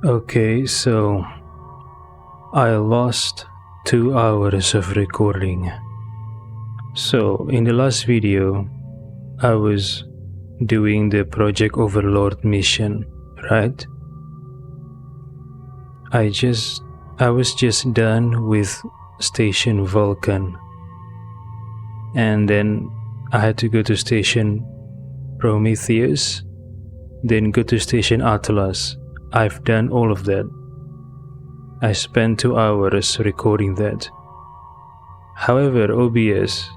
Okay, so I lost 2 hours of recording. So in the last video, I was doing the Project Overlord mission, right? I was just done with Station Vulcan, and then I had to go to Station Prometheus, then go to Station Atlas. I've done all of that. I spent 2 hours recording that. However, OBS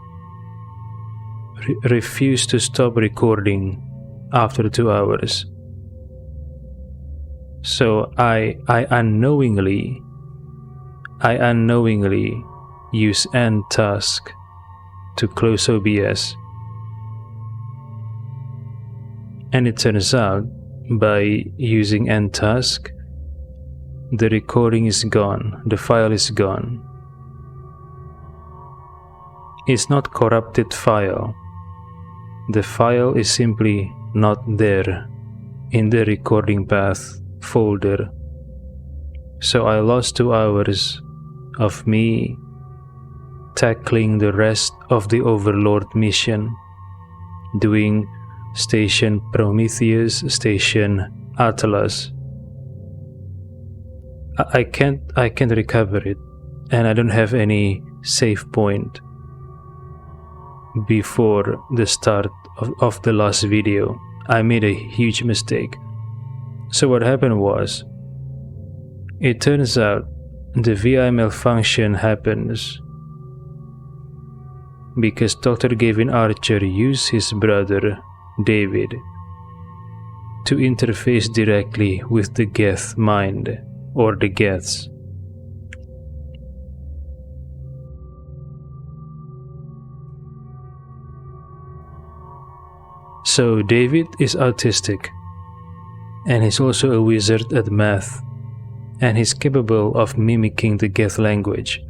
refused to stop recording after 2 hours. So I unknowingly use end task to close OBS. And it turns out, by using end task, the recording is gone, the file is gone. It's not corrupted file. The file is simply not there in the recording path folder. So I lost 2 hours of me tackling the rest of the Overlord mission, doing Station Prometheus, Station Atlas. I can't recover it, and I don't have any save point before the start of the last video. I made a huge mistake. So what happened was, it turns out the VI malfunction happens because Dr. Gavin Archer used his brother David to interface directly with the Geth mind, or the Geths. So David is autistic, and he's also a wizard at math, and he's capable of mimicking the Geth language,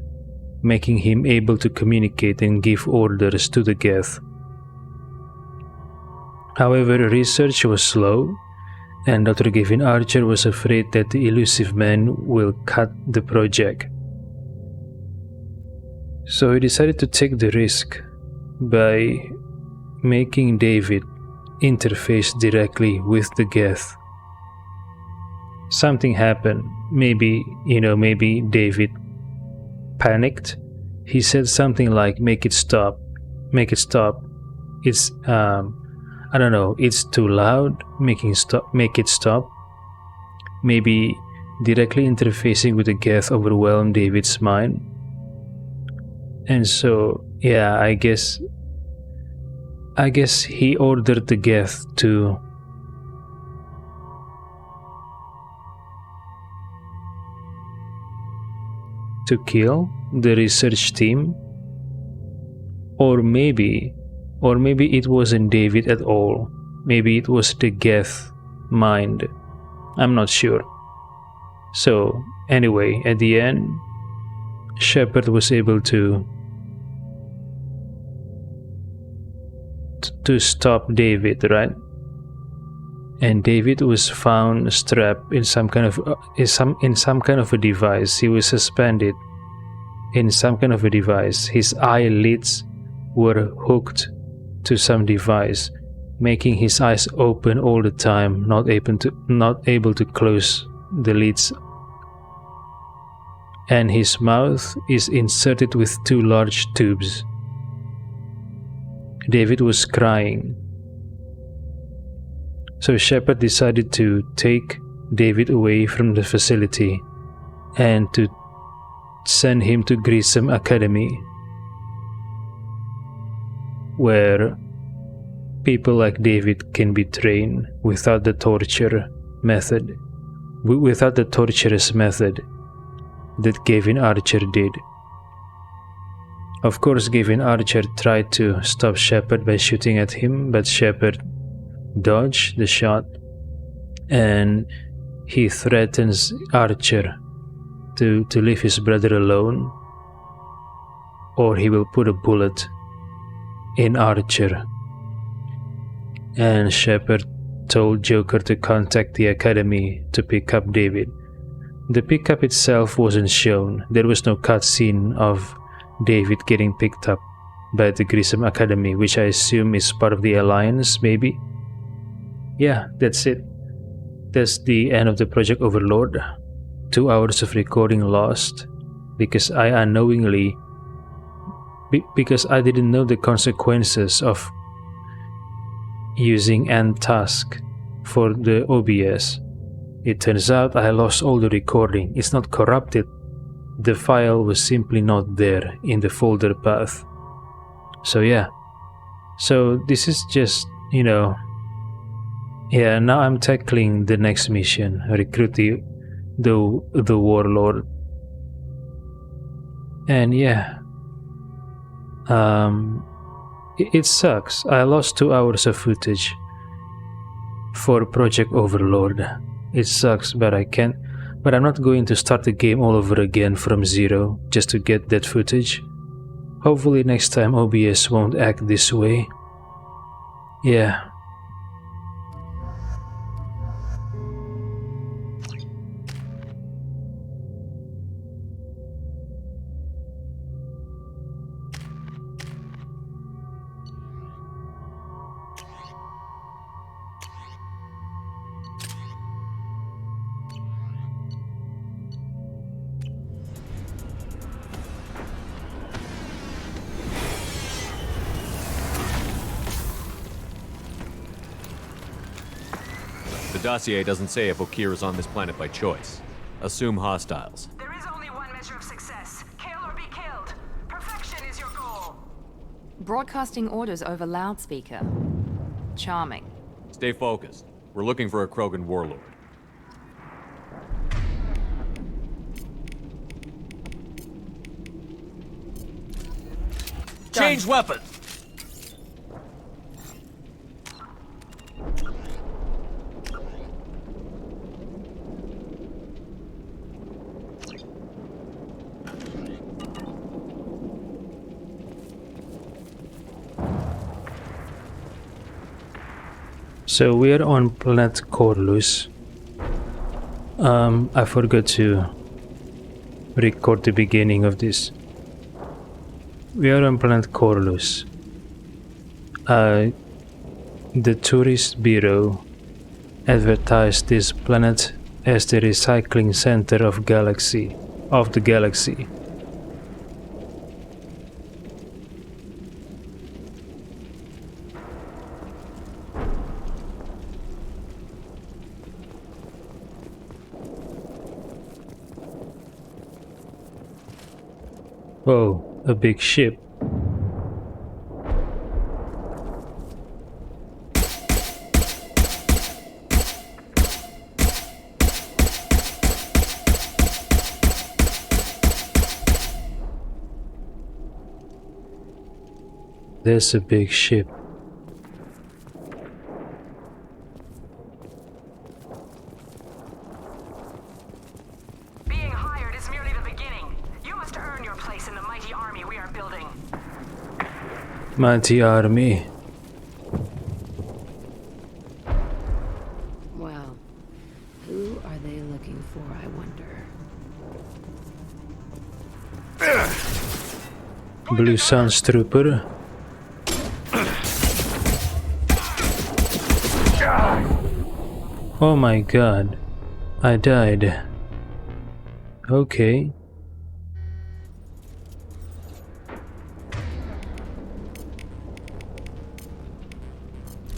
making him able to communicate and give orders to the Geth. However, research was slow, and Dr. Gavin Archer was afraid that the elusive man will cut the project. So he decided to take the risk by making David interface directly with the Geth. Something happened. Maybe David panicked. He said something like, make it stop. It's I don't know, it's too loud, make it stop. Maybe directly interfacing with the Geth overwhelmed David's mind. And so, yeah, I guess he ordered the Geth to kill the research team. Or maybe it wasn't David at all. Maybe it was the Geth mind. I'm not sure. So, anyway, at the end, Shepard was able to stop David, right? And David was found strapped in some kind of a device. He was suspended in some kind of a device. His eyelids were hooked to some device, making his eyes open all the time, not able to close the lids. And his mouth is inserted with 2 large tubes. David was crying. So Shepard decided to take David away from the facility and to send him to Grissom Academy, where people like David can be trained without the torturous method that Gavin Archer did. Of course, Gavin Archer tried to stop Shepard by shooting at him, but Shepard dodged the shot, and he threatens Archer to leave his brother alone, or he will put a bullet in Archer. And Shepard told Joker to contact the Academy to pick up David. The pickup itself wasn't shown. There was no cutscene of David getting picked up by the Grissom Academy, which I assume is part of the Alliance, maybe? Yeah, that's it. That's the end of the Project Overlord. 2 hours of recording lost because I unknowingly because I didn't know the consequences of using end task for the OBS. It turns out I lost all the recording. It's not corrupted. The file was simply not there in the folder path. So yeah. So this is just, yeah, now I'm tackling the next mission, recruit the warlord. And yeah. It sucks. I lost 2 hours of footage for Project Overlord. It sucks, but I'm not going to start the game all over again from zero just to get that footage. Hopefully next time OBS won't act this way. Yeah. The dossier doesn't say if Okir is on this planet by choice. Assume hostiles. There is only one measure of success. Kill or be killed. Perfection is your goal. Broadcasting orders over loudspeaker. Charming. Stay focused. We're looking for a Krogan warlord. Change weapon! So we are on planet Corlus. I forgot to record the beginning of this. We are on planet Corlus. The Tourist Bureau advertised this planet as the recycling center of the galaxy. Oh, a big ship. There's a big ship. Being hired is merely the beginning. You must earn your place in the mighty army we are building. Mighty army. Well, who are they looking for, I wonder? Blue Suns Trooper. Oh my god. I died. Okay.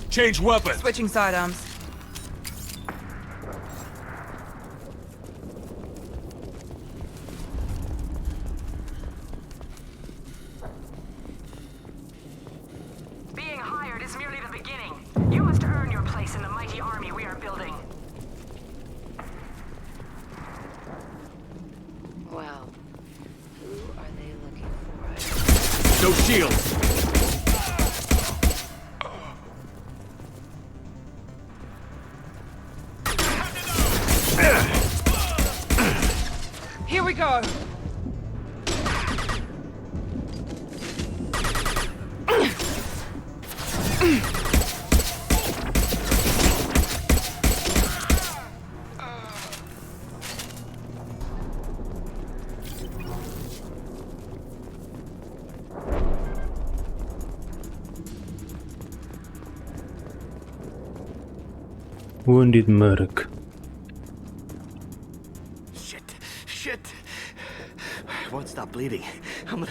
Change weapon! Switching sidearms. Being hired is merely the beginning. You must earn your place in the mighty army we are building. Well, who are they looking for, I wonder? No shields! Here we go. Wounded merc. Shit. I won't stop bleeding. I'm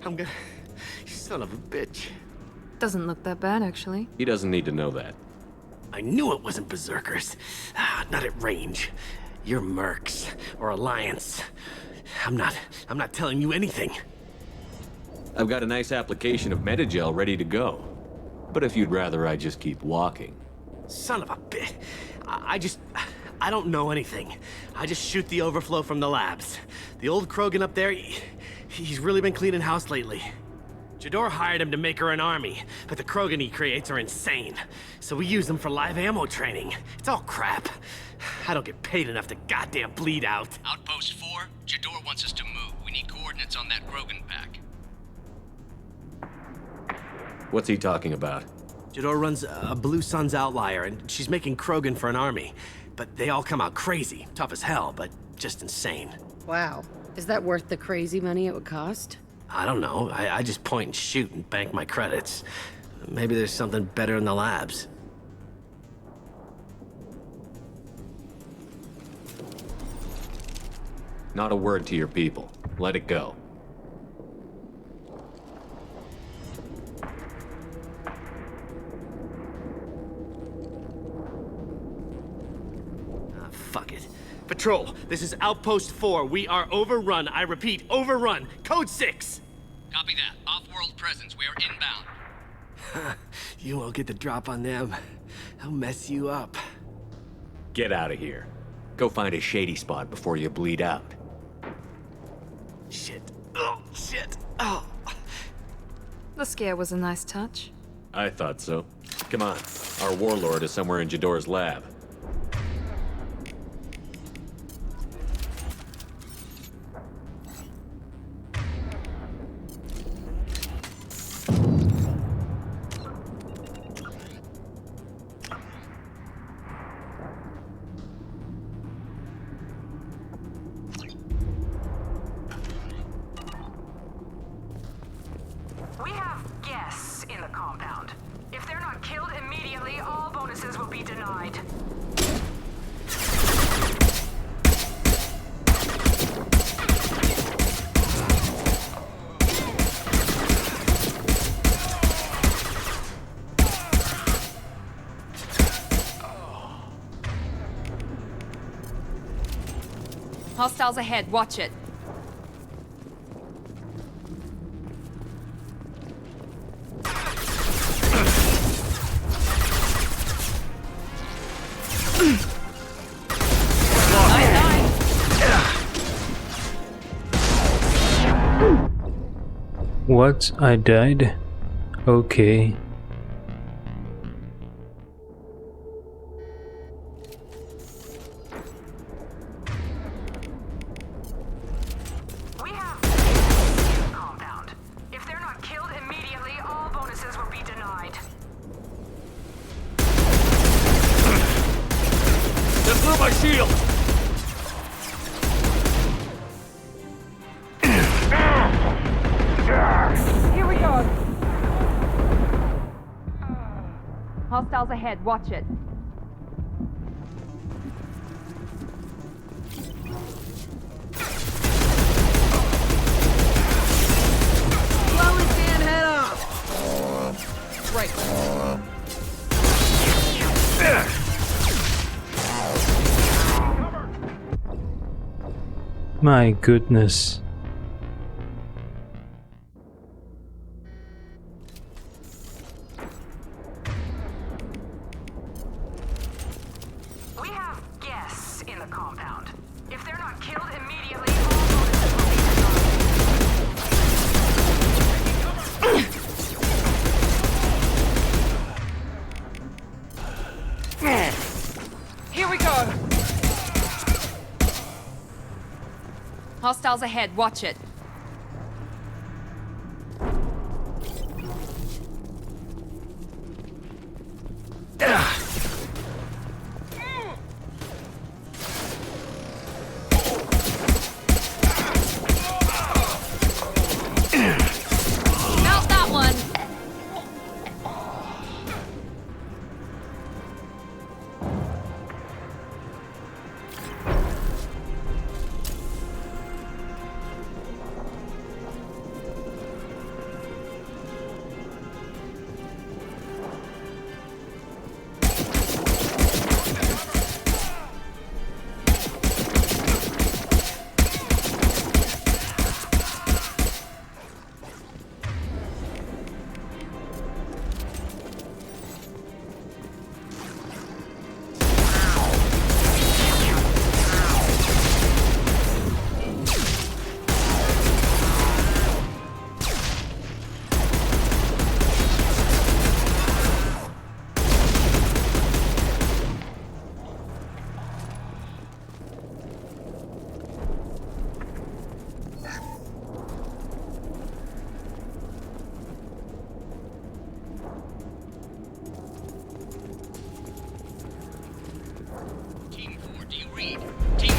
gonna... You son of a bitch. Doesn't look that bad, actually. He doesn't need to know that. I knew it wasn't berserkers. Not at range. You're mercs or Alliance. I'm not telling you anything. I've got a nice application of Metagel ready to go. But if you'd rather I just keep walking. Son of a bitch. I don't know anything. I just shoot the overflow from the labs. The old Krogan up there, he's really been cleaning house lately. Jador hired him to make her an army, but the Krogan he creates are insane. So we use them for live ammo training. It's all crap. I don't get paid enough to goddamn bleed out. Outpost 4, Jador wants us to move. We need coordinates on that Krogan pack. What's he talking about? Jador runs a Blue Suns outlier, and she's making Krogan for an army. But they all come out crazy, tough as hell, but just insane. Wow. Is that worth the crazy money it would cost? I don't know. I just point and shoot and bank my credits. Maybe there's something better in the labs. Not a word to your people. Let it go. Fuck it. Patrol, this is Outpost 4. We are overrun. I repeat, overrun. Code 6! Copy that. Off-world presence. We are inbound. You won't get the drop on them. I'll mess you up. Get out of here. Go find a shady spot before you bleed out. Shit. Oh, shit. Oh. The scare was a nice touch. I thought so. Come on. Our warlord is somewhere in Jador's lab. We have guests in the compound. If they're not killed immediately, all bonuses will be denied. Hostiles ahead, watch it. What? I died? Okay. We have guests in the compound. If they're not killed immediately, all bonuses will be denied. Just through my shield! Here we go. Hostiles ahead, watch it. Blow his damn head off! Right. My goodness. We have guests in the compound. If they're not killed immediately, all bonuses will be denied. Here we go. Hostiles ahead, watch it. Mount that one. Team 4, do you read? Team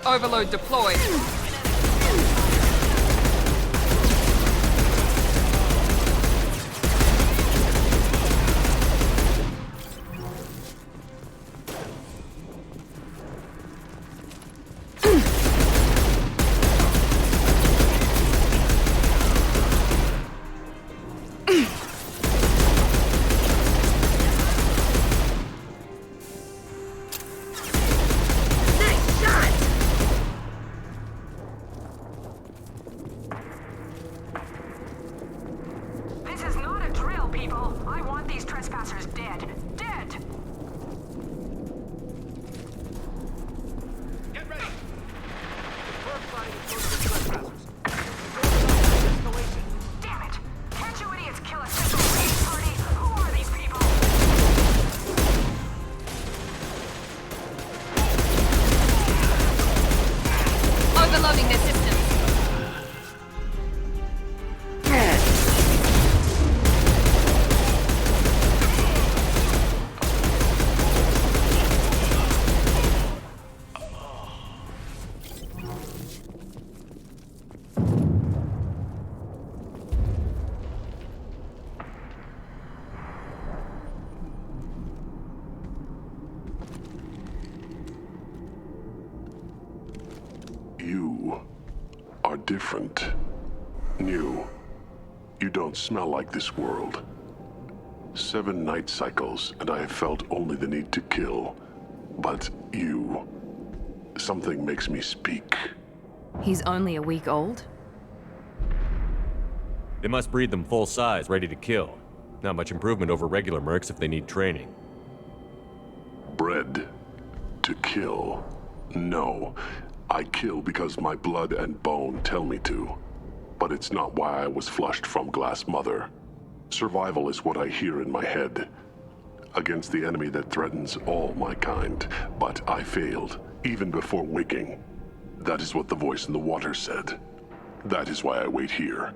4. Overload deployed. This is not a drill, people. I want these trespassers dead. Dead! Get ready! We're fighting against the trespassers. Damn it! Can't you idiots kill a simple raid party? Who are these people? Overloading their systems. You are different. New. You don't smell like this world. 7 night cycles, and I have felt only the need to kill. But you... something makes me speak. He's only a week old? They must breed them full size, ready to kill. Not much improvement over regular mercs if they need training. Bred to kill. No. I kill because my blood and bone tell me to. But it's not why I was flushed from Glass Mother. Survival is what I hear in my head. Against the enemy that threatens all my kind. But I failed, even before waking. That is what the voice in the water said. That is why I wait here.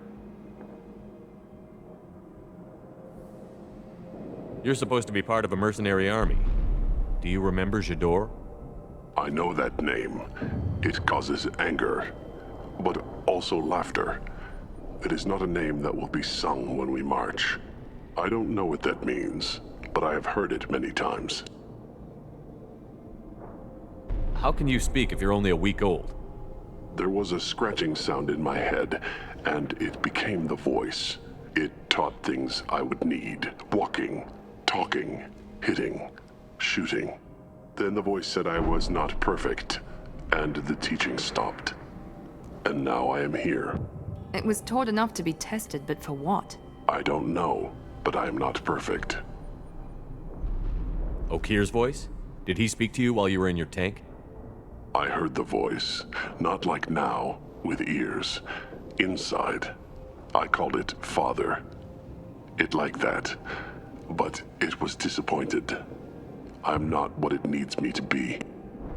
You're supposed to be part of a mercenary army. Do you remember Jador? I know that name. It causes anger, but also laughter. It is not a name that will be sung when we march. I don't know what that means, but I have heard it many times. How can you speak if you're only a week old? There was a scratching sound in my head, and it became the voice. It taught things I would need. Walking, talking, hitting, shooting. Then the voice said I was not perfect, and the teaching stopped. And now I am here. It was taught enough to be tested, but for what? I don't know, but I am not perfect. Okir's voice? Did he speak to you while you were in your tank? I heard the voice, not like now, with ears. Inside. I called it Father. It like that, but it was disappointed. I'm not what it needs me to be.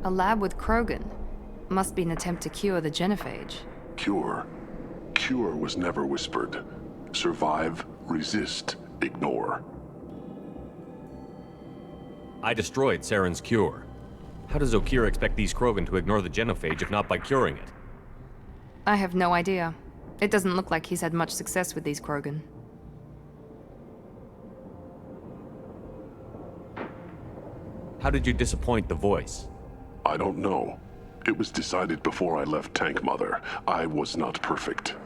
A lab with Krogan. Must be an attempt to cure the genophage. Cure. Cure was never whispered. Survive, resist, ignore. I destroyed Saren's cure. How does Okir expect these Krogan to ignore the genophage if not by curing it? I have no idea. It doesn't look like he's had much success with these Krogan. How did you disappoint the voice? I don't know. It was decided before I left Tank Mother. I was not perfect.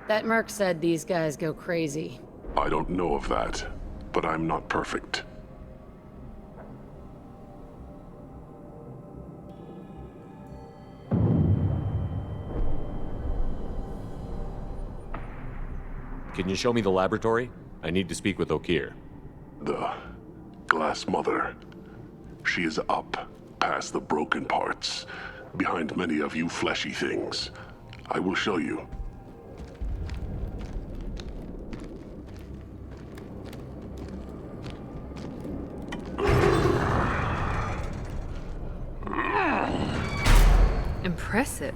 That merc said these guys go crazy. I don't know of that, but I'm not perfect. Can you show me the laboratory? I need to speak with Okir. The Glass Mother. She is up, past the broken parts, behind many of you fleshy things. I will show you. Impressive.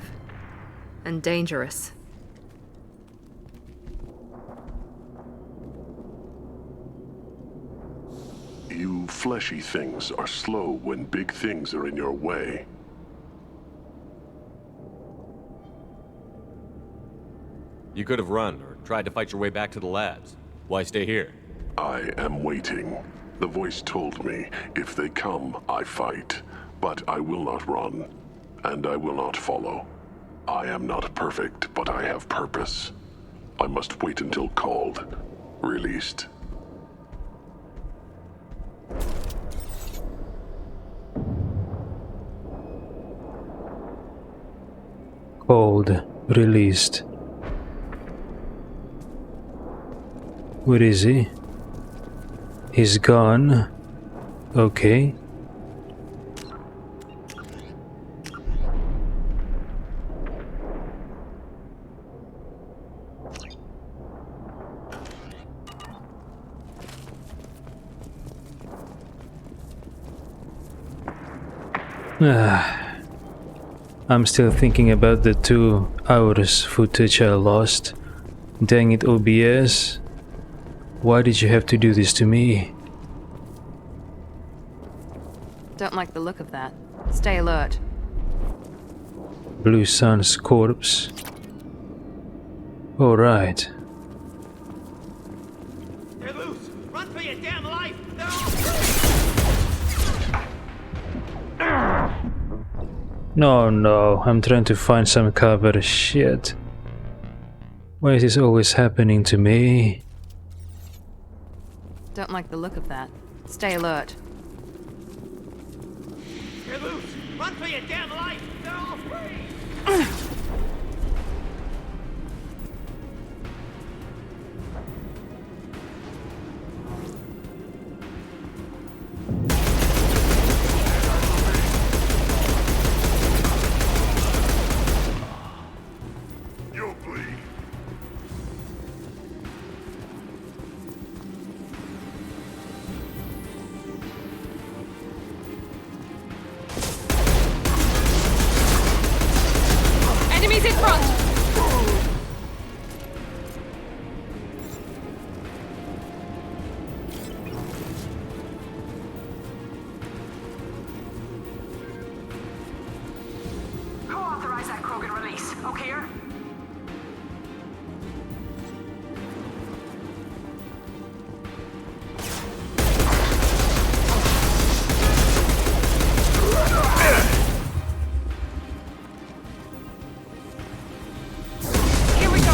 And dangerous. fleshy things are slow when big things are in your way. You could have run or tried to fight your way back to the labs. Why stay here? I am waiting. The voice told me, if they come, I fight. But I will not run, and I will not follow. I am not perfect, but I have purpose. I must wait until called, released. Called, released. Where is he? He's gone. Okay. I'm still thinking about the 2 hours footage I lost. Dang it, OBS. Why did you have to do this to me? Don't like the look of that. Stay alert. Blue Sun's corpse. Alright. They're loose! Run for your damn life! They're all No, I'm trying to find some cover. Shit. Why is this always happening to me? Don't like the look of that. Stay alert. They're loose! Run for your damn life! They're all free! You'll bleed. Enemies in front! Who authorized that Krogan release? O'Keir? Here we go.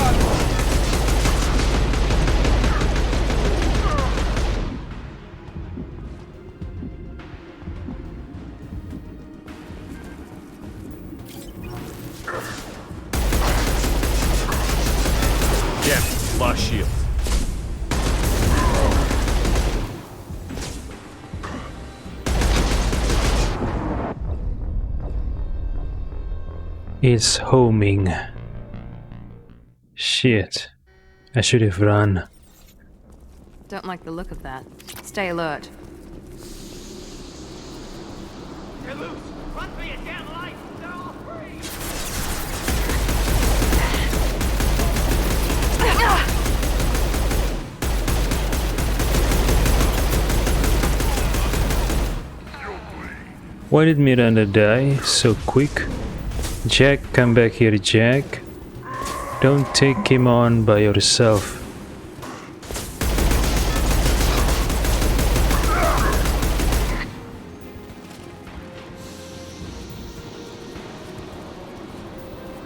Yeah, lost shield. It's homing. Shit. I should have run. Don't like the look of that. Stay alert. They're loose! Run for your damn life! They're all free! Why did Miranda die so quick? Jack, come back here, Jack. Don't take him on by yourself.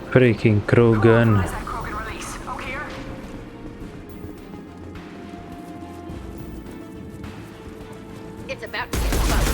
Freaking Krogan. Authorized that Krogan release. O'Keir? It's about to get close.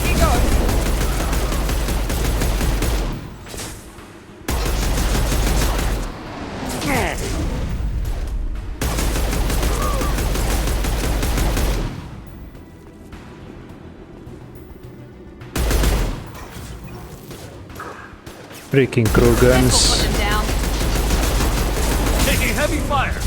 Here goes. Freaking Krogans. Put them down. Taking fire!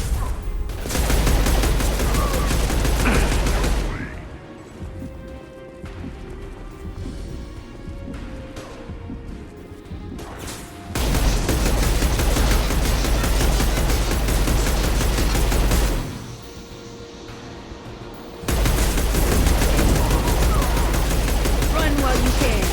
Run while you can.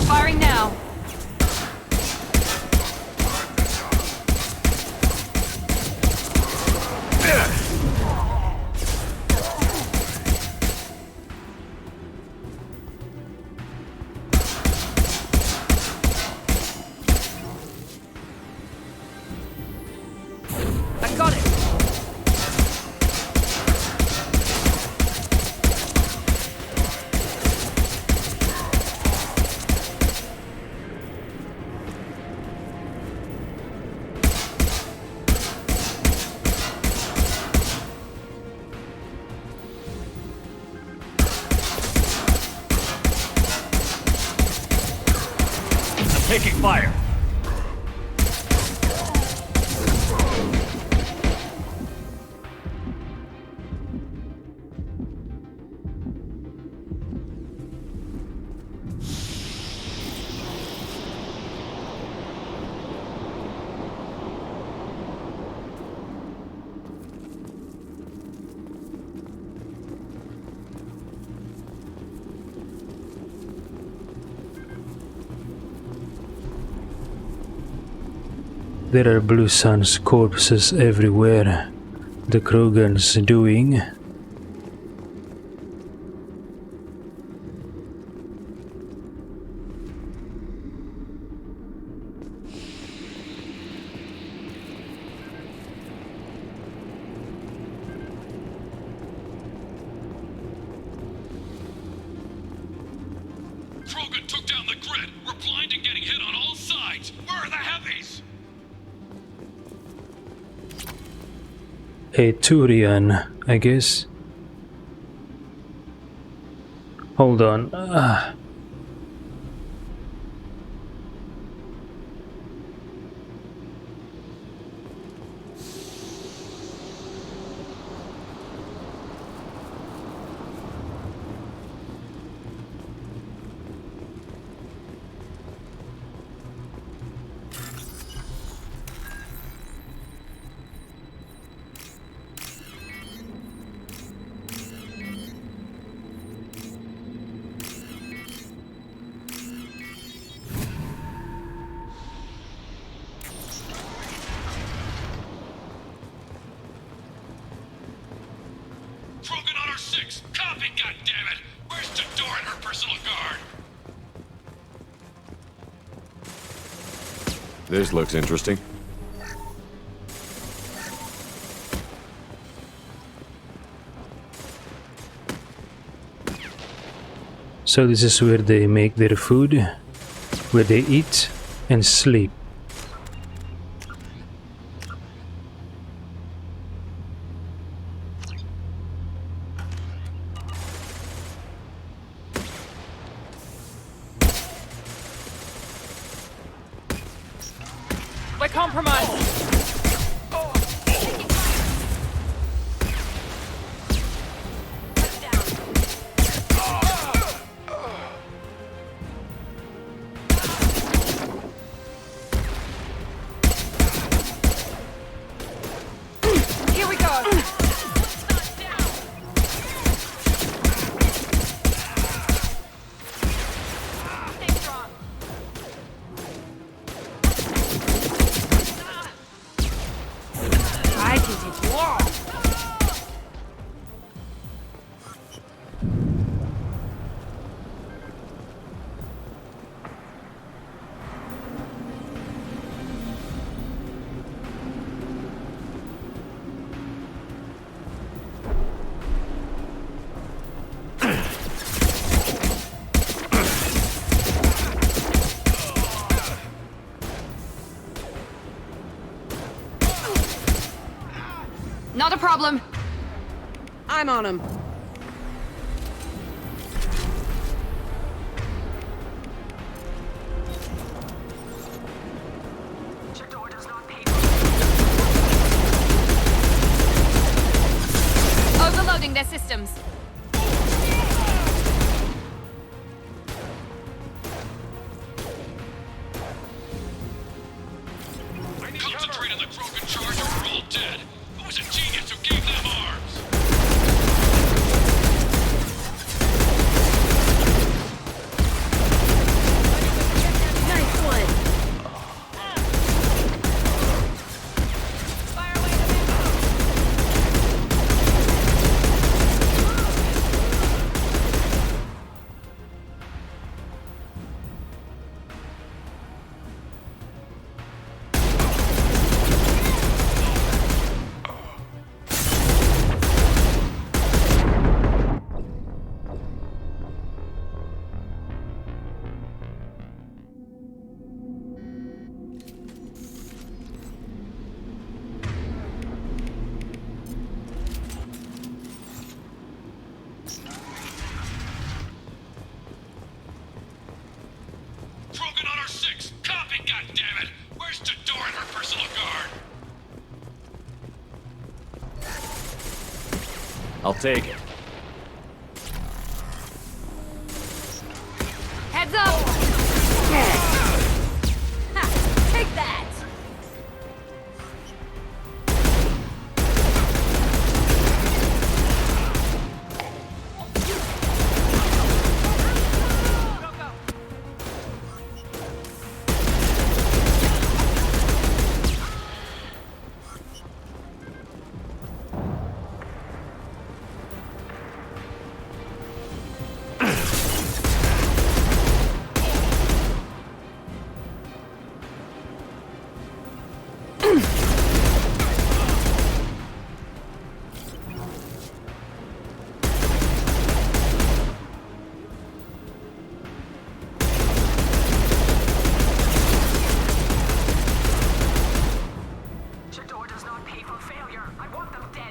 Firing now. I got it! I'm taking fire! There are Blue Sun's corpses everywhere. The Krogan's doing. Krogan took down the grid. We're blind and getting hit on all sides. Where are the heavies? A Turian, I guess. Hold on. Krogan on our 6. Copy, goddammit! Where's Tador and her personal guard? This looks interesting. So this is where they make their food, where they eat and sleep. We're compromised! Here we go. Stay strong. problem. I'm on him. Chador does not pay. Overloading their systems. Concentrate on the Krogan charge or we're all dead. Who was a genius who gave them arms? Nice one. Krogan on our 6. Copy, goddammit! Where's Tador and her personal guard? I'll take it. Heads up! Take that. Chador does not pay for failure. I want them dead.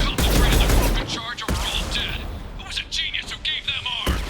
Concentrate on the Krogan charge or we're all dead. Who was a genius who gave them arms?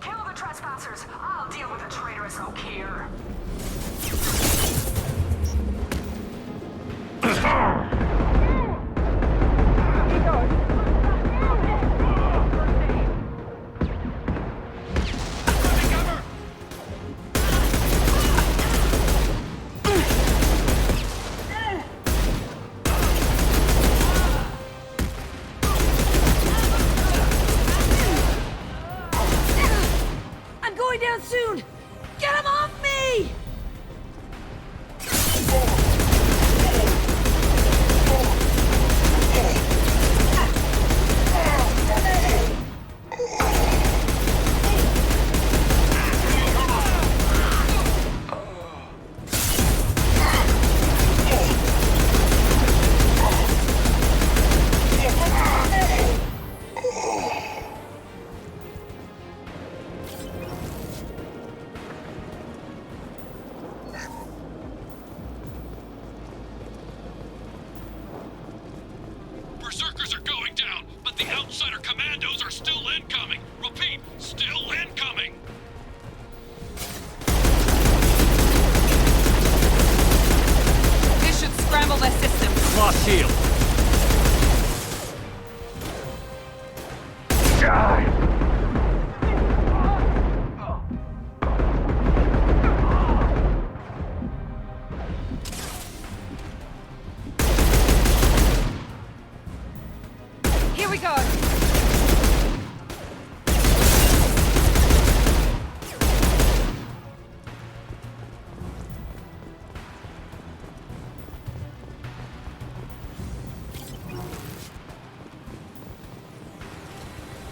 Kill the trespassers. I'll deal with the traitorous oak here. workers are going down, but the outsider commandos are still incoming. Repeat, still incoming. This should scramble their systems. Lost shield. Here we go.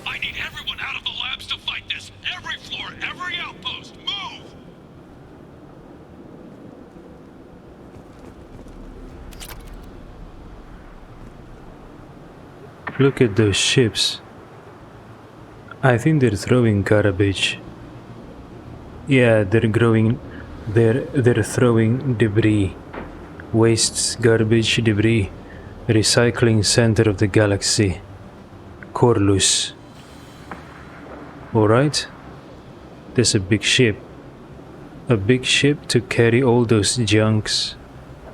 I need everyone out of the labs to fight this. Every floor, every outpost, move! Look at those ships. I think they're throwing garbage. Yeah, they're throwing debris. Wastes, garbage, debris. Recycling center of the galaxy. Corlus. Alright. There's a big ship. A big ship to carry all those junks.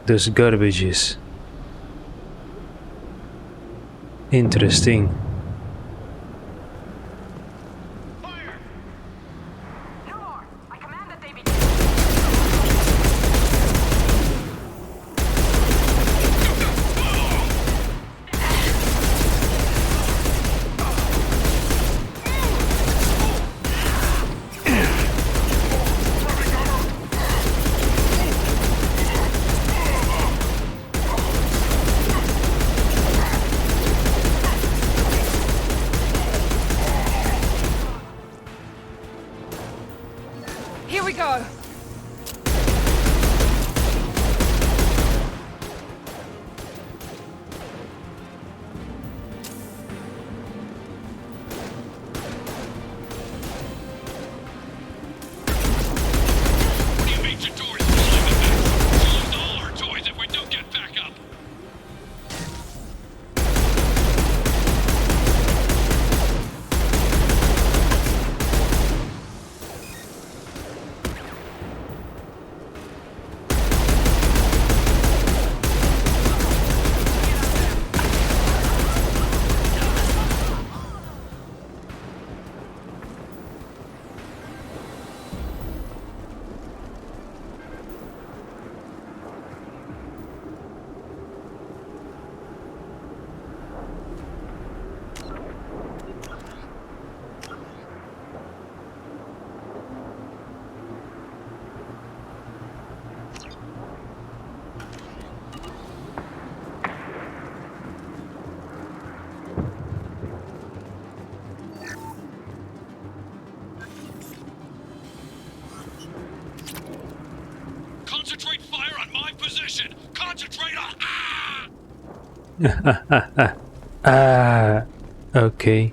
Those garbages. Interesting. No more. I command that they be. Here we go. What do you mean Jador's pulling the back? She'll lose all her toys if we don't get back up. Concentrate fire on my position. Concentrate on. Ah! Okay.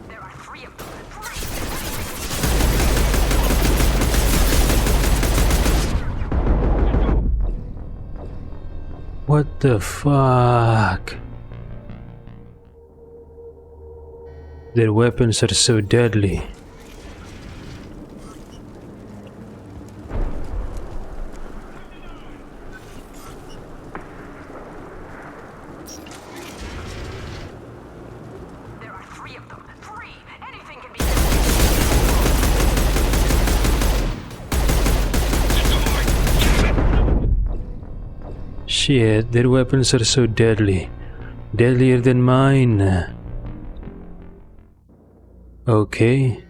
There are 3 of them. What the fuck? Their weapons are so deadly. There are 3 of them. Shit, their weapons are so deadly. Deadlier than mine. Okay.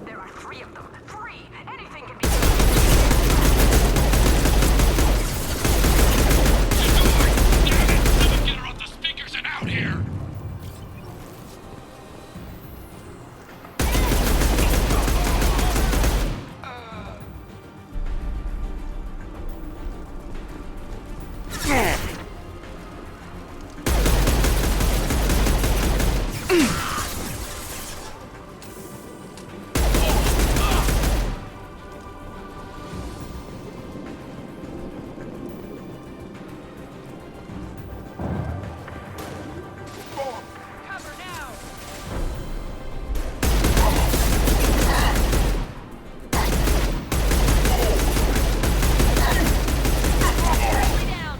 There are 3 of them. 3! Anything can be. Damn it! Someone get her off the speakers and out here! Cover now! Way down!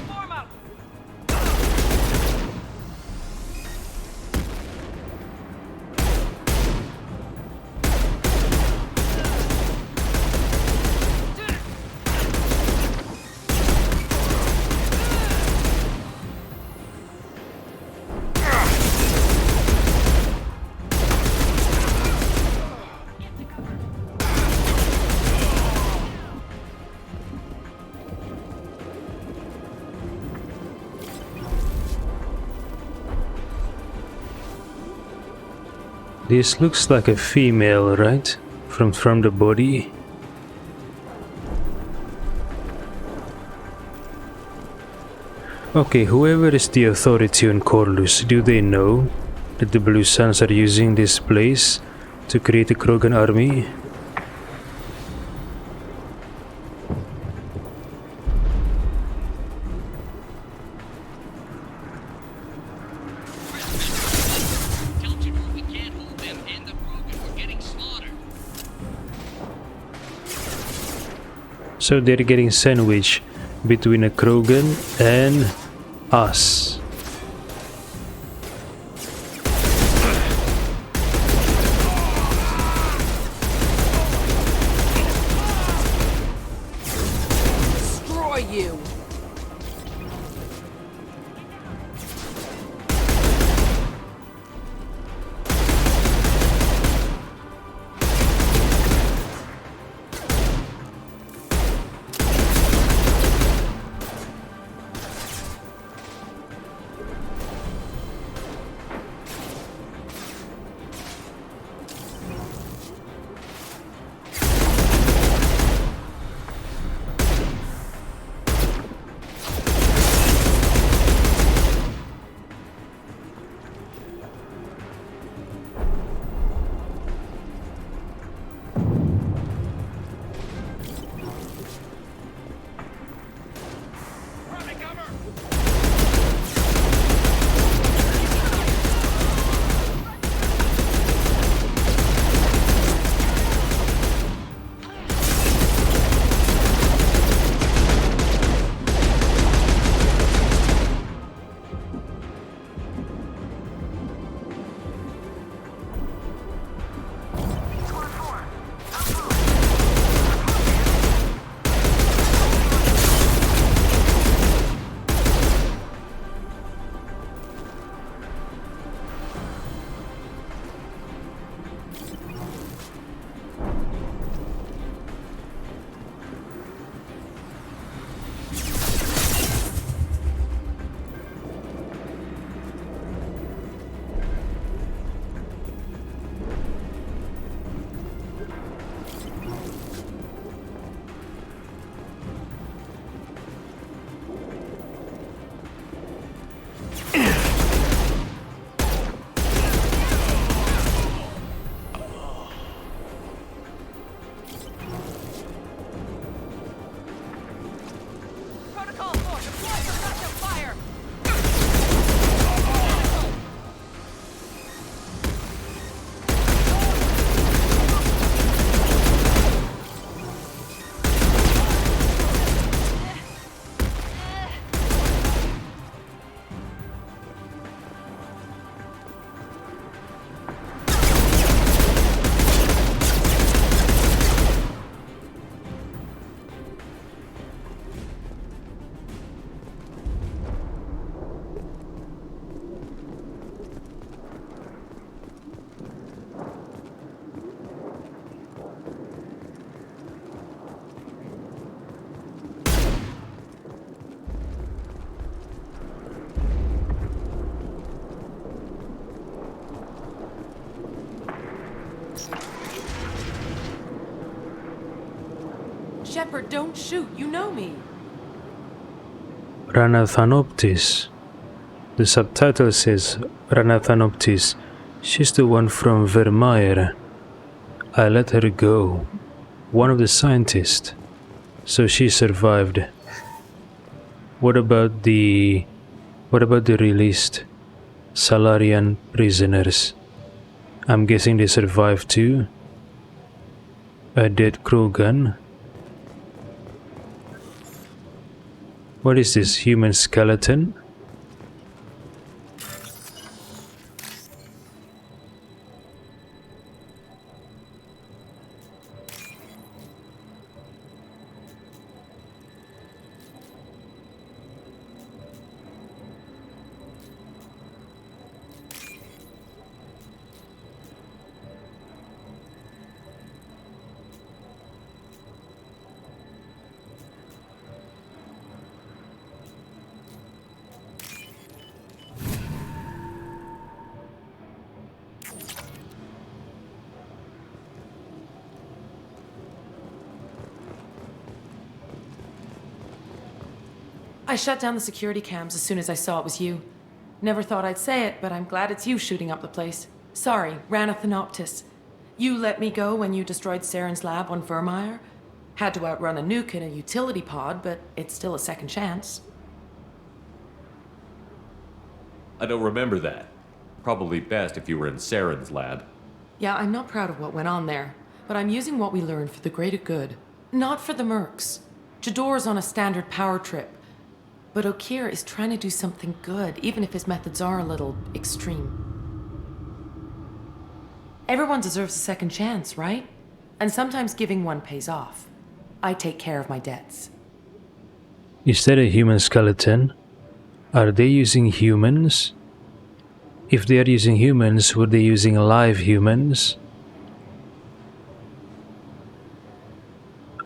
Form up! This looks like a female, right? From the body. Okay, whoever is the authority on Corlus, do they know that the Blue Suns are using this place to create a Krogan army? Tell General we can't hold them and the Krogan. We're getting slaughtered. So they're getting sandwiched between a Krogan and us. Destroy you! Shepard, don't shoot. You know me. Ranathanoptis. The subtitle says Ranathanoptis. She's the one from Vermeer. I let her go. One of the scientists. So she survived. What about the released Salarian prisoners? I'm guessing they survived too. A dead Krogan. What is this, human skeleton? I shut down the security cams as soon as I saw it was you. Never thought I'd say it, but I'm glad it's you shooting up the place. Sorry, Ranathanoptis. You let me go when you destroyed Saren's lab on Vermeer. Had to outrun a nuke in a utility pod, but it's still a second chance. I don't remember that. Probably best if you were in Saren's lab. Yeah, I'm not proud of what went on there, but I'm using what we learned for the greater good. Not for the mercs. Jador's on a standard power trip. But Okir is trying to do something good, even if his methods are a little extreme. Everyone deserves a second chance, right? And sometimes giving one pays off. I take care of my debts. Is that a human skeleton? Are they using humans? If they are using humans, were they using live humans?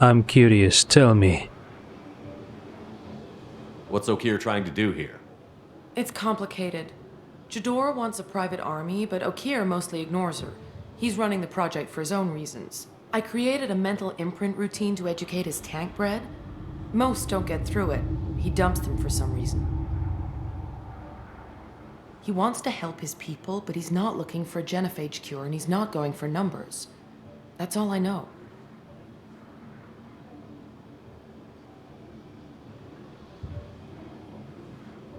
I'm curious, tell me. What's Okir trying to do here? It's complicated. Jador wants a private army, but Okir mostly ignores her. He's running the project for his own reasons. I created a mental imprint routine to educate his tank bred. Most don't get through it. He dumps them for some reason. He wants to help his people, but he's not looking for a genophage cure, and he's not going for numbers. That's all I know.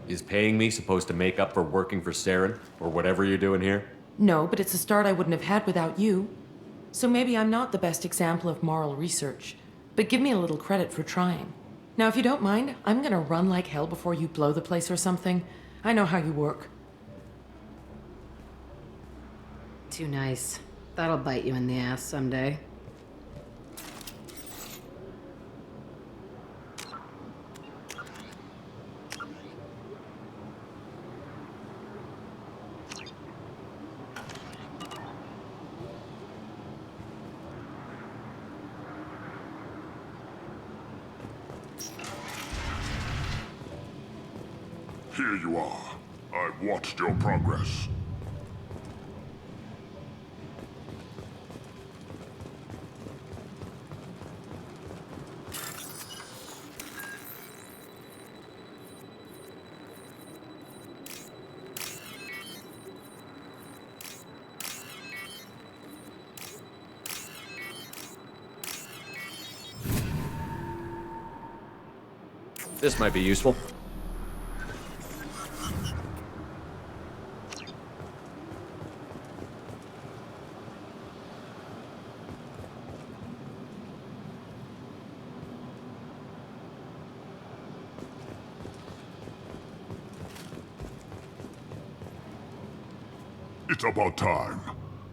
Is paying me supposed to make up for working for Saren, or whatever you're doing here? No, but it's a start I wouldn't have had without you. So maybe I'm not the best example of moral research, but give me a little credit for trying. Now, if you don't mind, I'm gonna run like hell before you blow the place or something. I know how you work. Too nice. That'll bite you in the ass someday. Here you are. I've watched your progress. This might be useful. It's about time.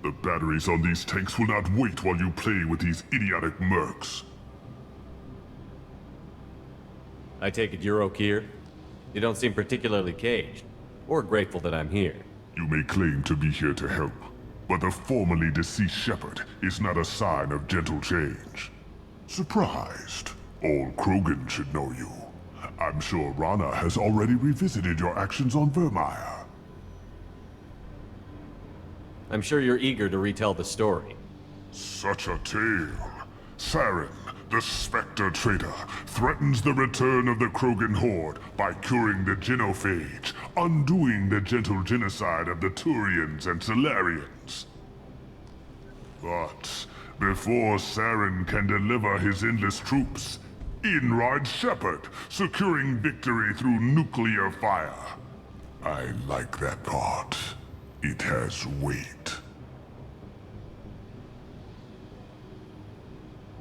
The batteries on these tanks will not wait while you play with these idiotic mercs. I take it you're Okir? You don't seem particularly caged, or grateful that I'm here. You may claim to be here to help, but the formerly deceased Shepard is not a sign of gentle change. Surprised? All Krogan should know you. I'm sure Rana has already revisited your actions on Vermeer. I'm sure you're eager to retell the story. Such a tale. Saren, The Spectre traitor threatens the return of the Krogan horde by curing the genophage, undoing the gentle genocide of the Turians and Solarians. But before Saren can deliver his endless troops, in rides Shepard, securing victory through nuclear fire. I like that part. It has weight.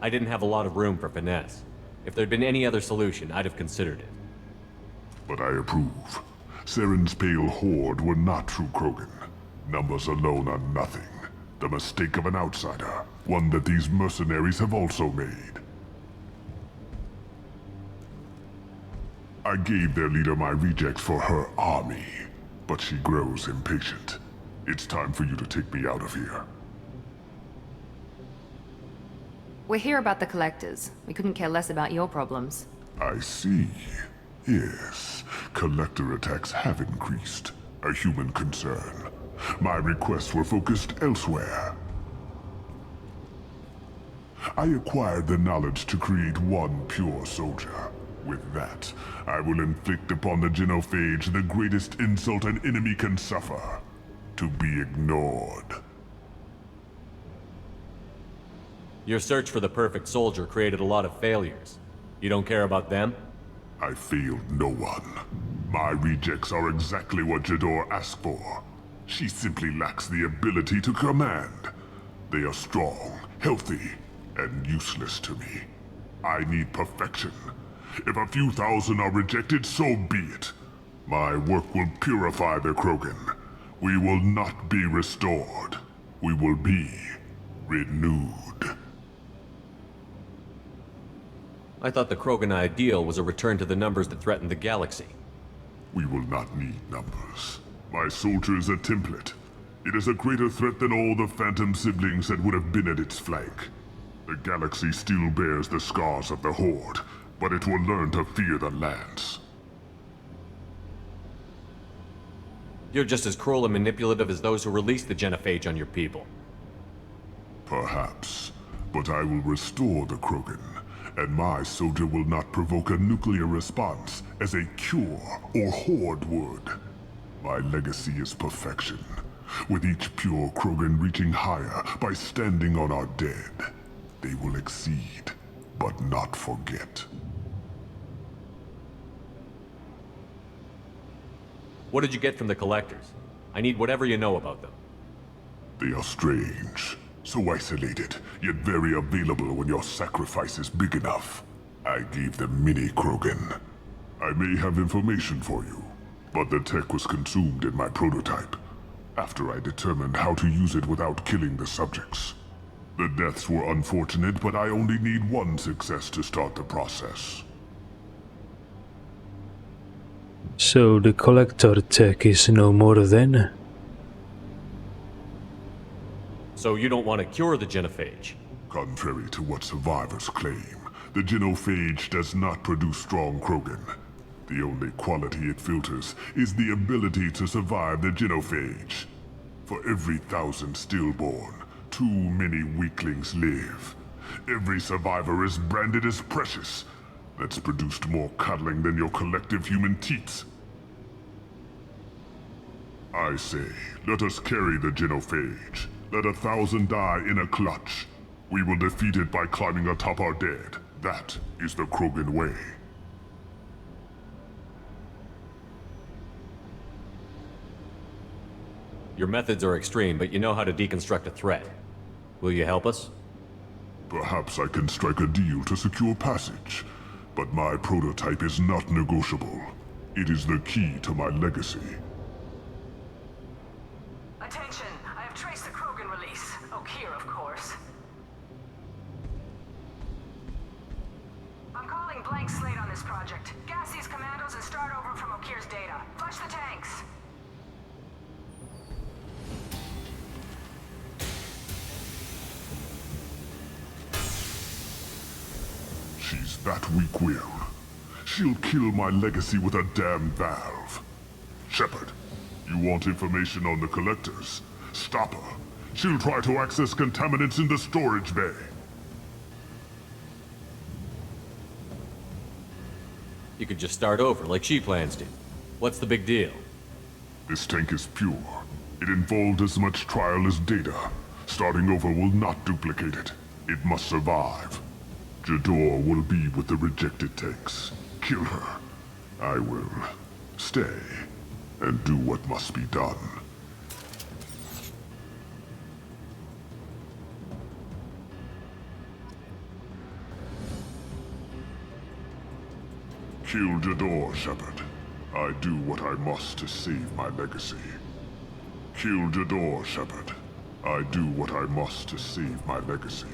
I didn't have a lot of room for finesse. If there'd been any other solution, I'd have considered it. But I approve. Saren's pale horde were not true Krogan. Numbers alone are nothing. The mistake of an outsider, one that these mercenaries have also made. I gave their leader my rejects for her army, but she grows impatient. It's time for you to take me out of here. We're here about the collectors. We couldn't care less about your problems. I see. Yes, collector attacks have increased. A human concern. My requests were focused elsewhere. I acquired the knowledge to create one pure soldier. With that, I will inflict upon the genophage the greatest insult an enemy can suffer. To be ignored. Your search for the perfect soldier created a lot of failures. You don't care about them? I failed no one. My rejects are exactly what Jador asked for. She simply lacks the ability to command. They are strong, healthy, and useless to me. I need perfection. If a few thousand are rejected, so be it. My work will purify the Krogan. We will not be restored. We will be renewed. I thought the Krogan ideal was a return to the numbers that threatened the galaxy. We will not need numbers. My soldier is a template. It is a greater threat than all the Phantom siblings that would have been at its flank. The galaxy still bears the scars of the Horde, but it will learn to fear the Lance. You're just as cruel and manipulative as those who released the genophage on your people. Perhaps, but I will restore the Krogan, and my soldier will not provoke a nuclear response as a cure or Horde would. My legacy is perfection, with each pure Krogan reaching higher by standing on our dead. They will exceed, but not forget. What did you get from the collectors? I need whatever you know about them. They are strange, so isolated, yet very available when your sacrifice is big enough. I gave them mini Krogan. I may have information for you, but the tech was consumed in my prototype, after I determined how to use it without killing the subjects. The deaths were unfortunate, but I only need one success to start the process. So the collector tech is no more then? So you don't want to cure the genophage? Contrary to what survivors claim, the genophage does not produce strong Krogan. The only quality it filters is the ability to survive the genophage. For every 1,000 stillborn, too many weaklings live. Every survivor is branded as precious. That's produced more cuddling than your collective human teats. I say, let us carry the genophage. Let 1,000 die in a clutch. We will defeat it by climbing atop our dead. That is the Krogan way. Your methods are extreme, but you know how to deconstruct a threat. Will you help us? Perhaps I can strike a deal to secure passage. But my prototype is not negotiable. It is the key to my legacy. Attention, I have traced the Krogan release. Okeer, of course. I'm calling blank slate on this project. Gas these commandos and start over from Okeer's data. Flush the tanks. She's that weak-willed. She'll kill my legacy with a damn valve. Shepard, you want information on the collectors? Stop her. She'll try to access contaminants in the storage bay. You could just start over like she plans to. What's the big deal? This tank is pure. It involved as much trial as data. Starting over will not duplicate it. It must survive. Jador will be with the rejected tanks. Kill her. I will stay and do what must be done. Kill Jador, Shepard. I do what I must to save my legacy. Kill Jador, Shepard. I do what I must to save my legacy.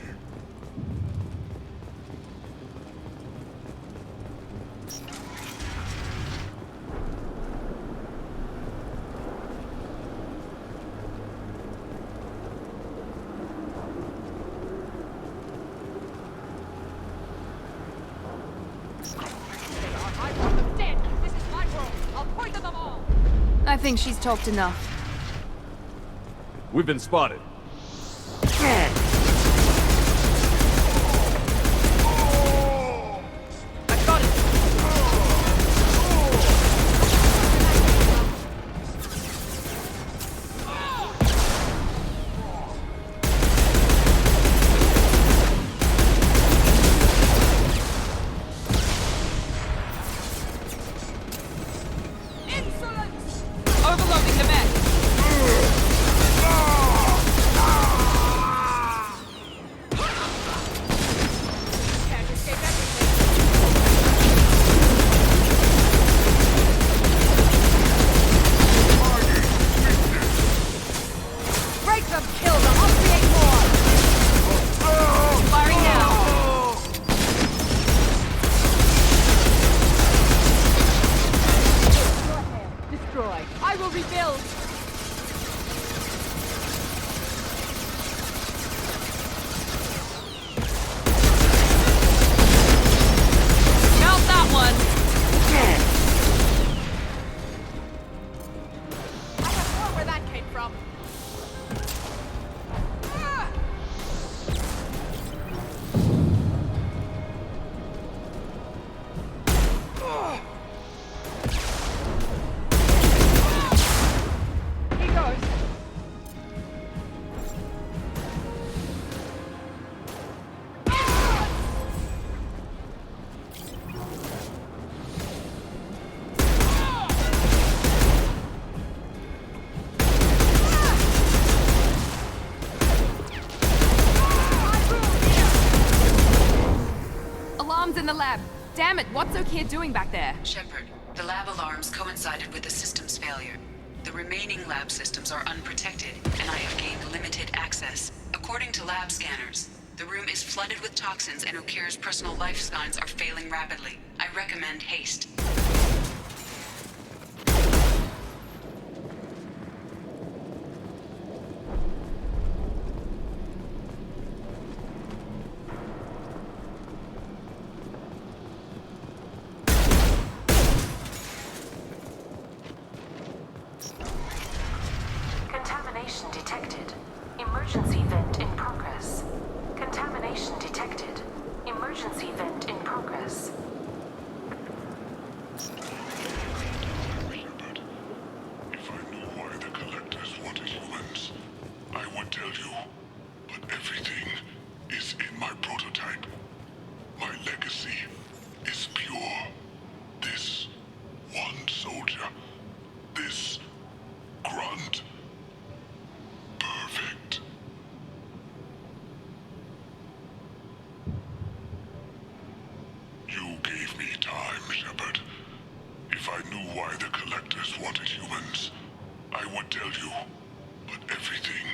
I think she's talked enough. We've been spotted. I got it. Overloading the mech. Can't escape everything. Break them, kill them, I'll create more. Firing now. Destroy. I will rebuild. Melt that one. I have more where that came from. He goes. Alarms in the lab. Damn it, what's Okeer doing back there? Shepard, the lab alarms coincided with the system's failure. The remaining lab systems are unprotected, and I have gained limited access. According to lab scanners, the room is flooded with toxins and Okeer's personal life signs are failing rapidly. I recommend haste. Contamination detected. Emergency vent in progress. Contamination detected. Emergency vent in progress. Shepard, if I knew why the Collectors wanted humans, I would tell you. But everything is in my prototype. My legacy is pure. This one soldier. This grunt. Perfect. You gave me time, Shepard. If I knew why the Collectors wanted humans, I would tell you. But everything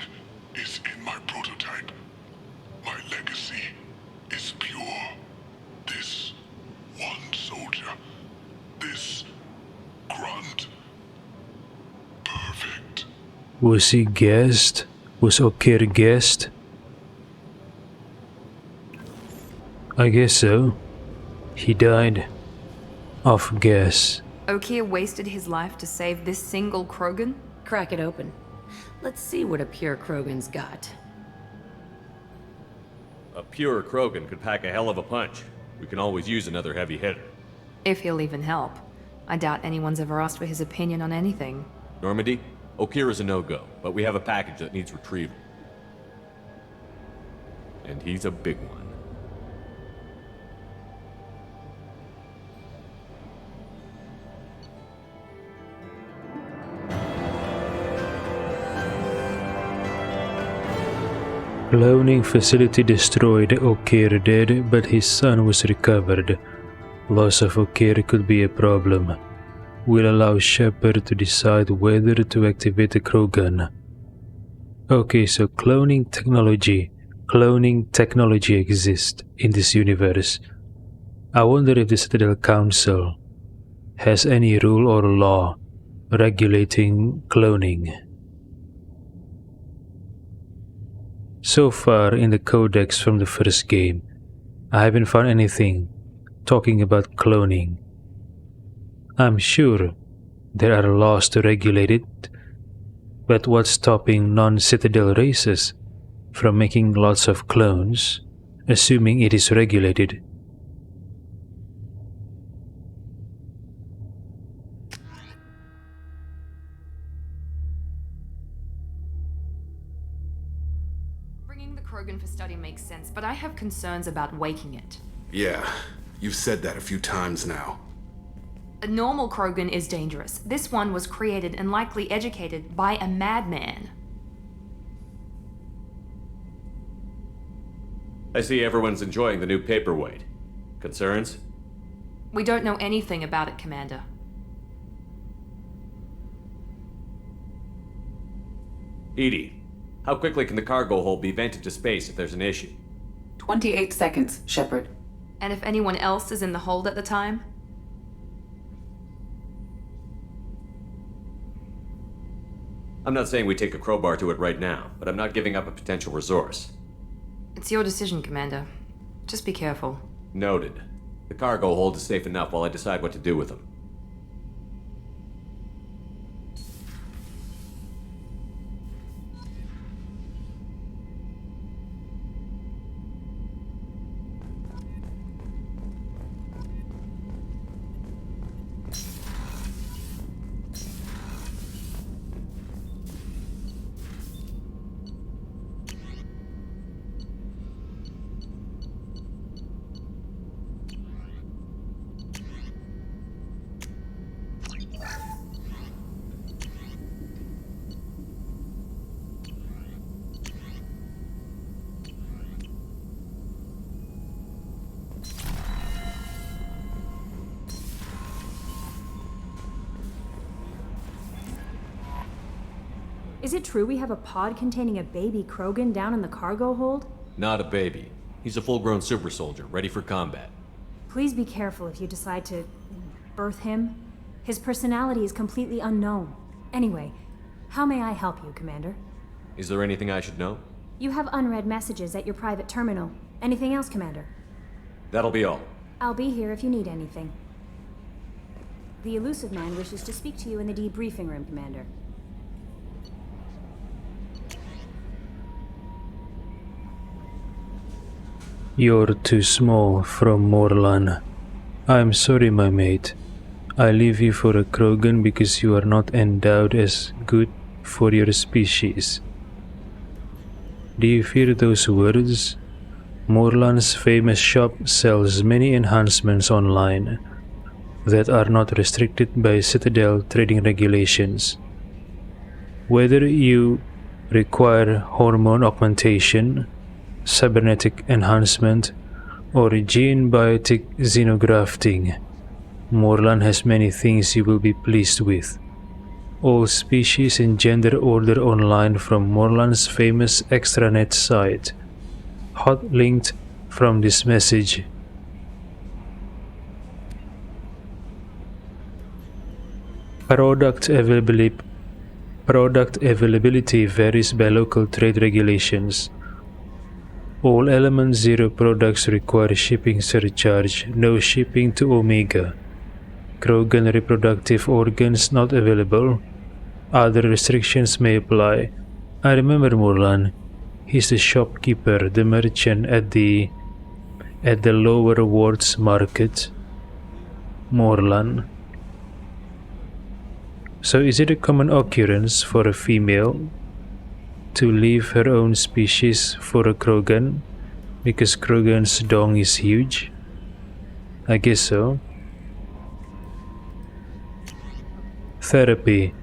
is in my prototype. My legacy is pure. This one soldier. This grunt. Perfect. Was he gassed? Was Okeer gassed? I guess so. He died of gas. Okeer wasted his life to save this single Krogan? Crack it open. Let's see what a pure Krogan's got. A pure Krogan could pack a hell of a punch. We can always use another heavy hitter. If he'll even help. I doubt anyone's ever asked for his opinion on anything. Normandy, Okira's a no-go, but we have a package that needs retrieval. And he's a big one. Cloning facility destroyed, Okira did, but his son was recovered. Loss of Okira could be a problem. We'll allow Shepard to decide whether to activate the Krogan. Okay, so cloning technology exists in this universe. I wonder if the Citadel Council has any rule or law regulating cloning. So far in the codex from the first game, I haven't found anything talking about cloning. I'm sure there are laws to regulate it, but what's stopping non-Citadel races from making lots of clones, assuming it is regulated? Bringing the Krogan for study makes sense, but I have concerns about waking it. Yeah, you've said that a few times now. A normal Krogan is dangerous. This one was created and likely educated by a madman. I see everyone's enjoying the new paperweight. Concerns? We don't know anything about it, Commander. Edie, how quickly can the cargo hold be vented to space if there's an issue? 28 seconds, Shepard. And if anyone else is in the hold at the time? I'm not saying we take a crowbar to it right now, but I'm not giving up a potential resource. It's your decision, Commander. Just be careful. Noted. The cargo hold is safe enough while I decide what to do with them. Is it true we have a pod containing a baby Krogan down in the cargo hold? Not a baby. He's a full-grown super soldier, ready for combat. Please be careful if you decide to birth him. His personality is completely unknown. Anyway, how may I help you, Commander? Is there anything I should know? You have unread messages at your private terminal. Anything else, Commander? That'll be all. I'll be here if you need anything. The Elusive Man wishes to speak to you in the debriefing room, Commander. You're too small, from Morlan. I'm sorry, my mate. I leave you for a Krogan because you are not endowed as good for your species. Do you hear those words? Morlan's famous shop sells many enhancements online that are not restricted by Citadel trading regulations. Whether you require hormone augmentation, cybernetic enhancement, or gene biotic xenografting, Morlan has many things you will be pleased with. All species and gender order online from Morlan's famous extranet site. Hot linked from this message. Product availability varies by local trade regulations. All Element Zero products require shipping surcharge, no shipping to Omega. Krogan reproductive organs not available. Other restrictions may apply. I remember Morlan. He's the shopkeeper, the merchant at the lower wards market. Morlan. So is it a common occurrence for a female to leave her own species for a Krogan because Krogan's dong is huge? I guess so. Therapy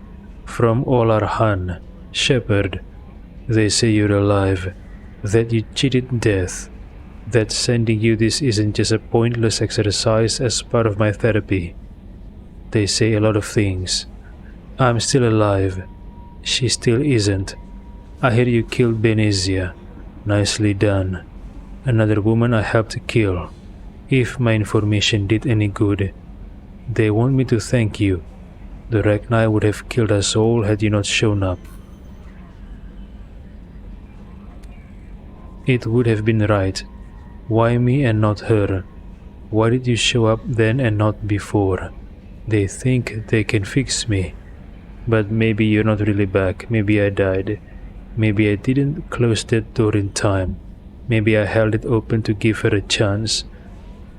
from Olar Han. Shepard, they say you're alive, that you cheated death, that sending you this isn't just a pointless exercise as part of my therapy. They say a lot of things. I'm still alive. She still isn't. I hear you killed Benezia. Nicely done. Another woman I helped kill. If my information did any good, they want me to thank you. The Ragnar would have killed us all had you not shown up. It would have been right. Why me and not her? Why did you show up then and not before? They think they can fix me. But maybe you're not really back. Maybe I died. Maybe I didn't close that door in time. Maybe I held it open to give her a chance.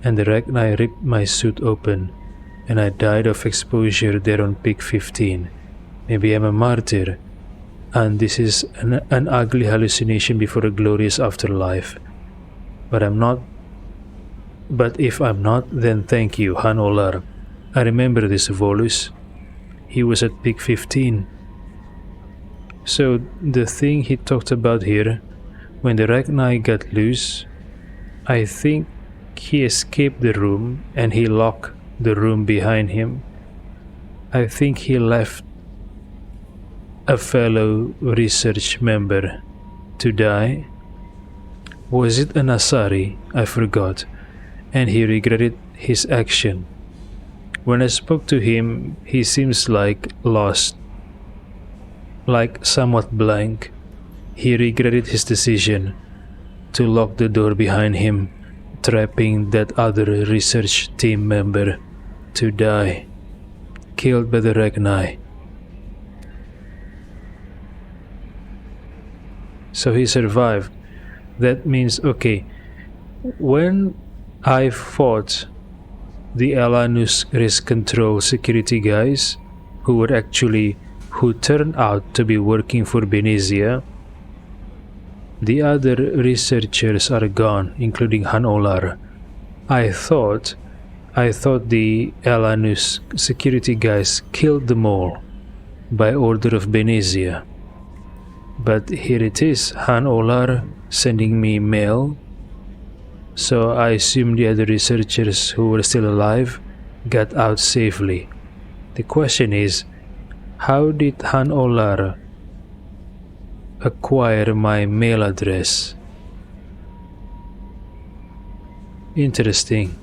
And the Ragnar ripped my suit open. And I died of exposure there on Peak 15. Maybe I'm a martyr. And this is an ugly hallucination before a glorious afterlife. But I'm not. But if I'm not, then thank you, Han Olar. I remember this Volus. He was at Peak 15. So the thing he talked about here, when the Ragnar got loose, I think he escaped the room and he locked the room behind him. I think he left a fellow research member to die. Was it an Asari? I forgot. And he regretted his action. When I spoke to him, he seems like lost, like somewhat blank. He regretted his decision to lock the door behind him, trapping that other research team member to die, killed by the Ragnar. So he survived. That means, okay, when I fought the Alanus risk control security guys who turned out to be working for Benezia, the other researchers are gone, including Han Olar. I thought the Alanus security guys killed them all by order of Benezia. But here it is, Han Olar sending me mail. So I assume the other researchers who were still alive got out safely. The question is, how did Han Olar acquire my mail address? Interesting.